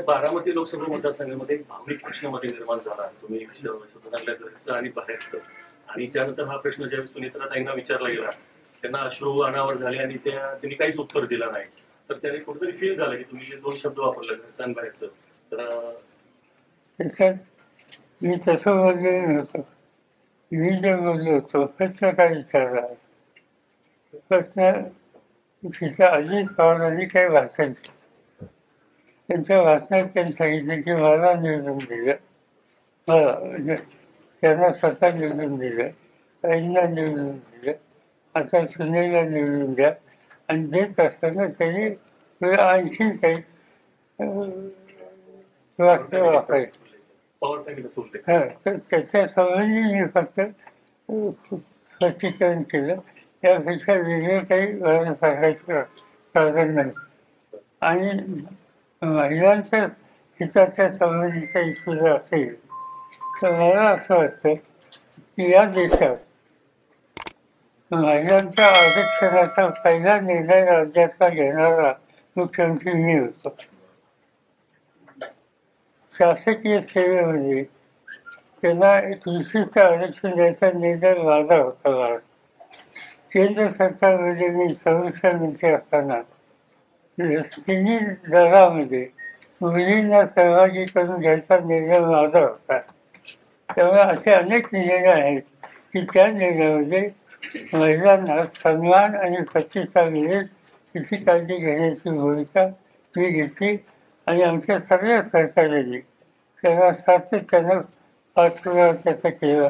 बारामती लोकसभा मतदारसंघामध्ये एक भावनिक प्रश्न मध्ये निर्माण झाला. तुम्ही शोधनातल्या घरचं आणि बाहेरचं, आणि त्यानंतर हा प्रश्न ज्यावेळेस सुनेत्राताईंना विचारला गेला, त्यांना अश्रू अनावर झाले आणि त्यांनी काहीच उत्तर दिलं नाही. तर त्याने कुठेतरी फील झालं की तुम्ही जे दोन शब्द वापरले, घरचं आणि बाहेरचं, तर त्याच्यात मी तसं बोललेलं नव्हतं. मी जे बोललो होतो प्रश्न काय विचारला, प्रश्न तिथं अजित पवारांनी काही भाषण केलं. त्यांच्या भाषणात त्यांनी सांगितलं की मला निवडून दिलं, मला म्हणजे त्यांना स्वतः निवडून दिलं, ताईंना निवडून दिलं, आता सुनेला निवडून द्या. आणि देत असताना त्यांनी आणखीन काही वाक्य वापरायचं. पवार साहेबांनी सोडले. तर त्याच्या संबंधी मी फक्त स्पष्टीकरण केलं. त्यापेक्षा वेगळं काही सांगायचं कारण नाही. आणि महिलांच्या हिताच्या संबंधी काही सुद्धा असेल तर मला असं वाटतं की या देशात महिलांच्या आरक्षणाचा पहिला निर्णय राज्यातला घेणारा मुख्यमंत्री मी होतो. शासकीय सेवेमध्ये त्यांना एक विशिष्ट आरक्षण द्यायचा निर्णय माझा होता. केंद्र सरकारमध्ये मी संरक्षण मंत्री असताना तिन्ही दलामध्ये मुलींना सहभागी करून घ्यायचा निर्णय माझा होता. त्यामुळे असे अनेक निर्णय आहेत की त्या निर्णयामध्ये महिलांना सन्मान आणि प्रतिष्ठा मिळेल तिची काळजी घेण्याची भूमिका मी घेतली. आणि आमच्या सगळ्या सरकारने त्याला सातत्यानं पाठपुरावा त्याचा केला.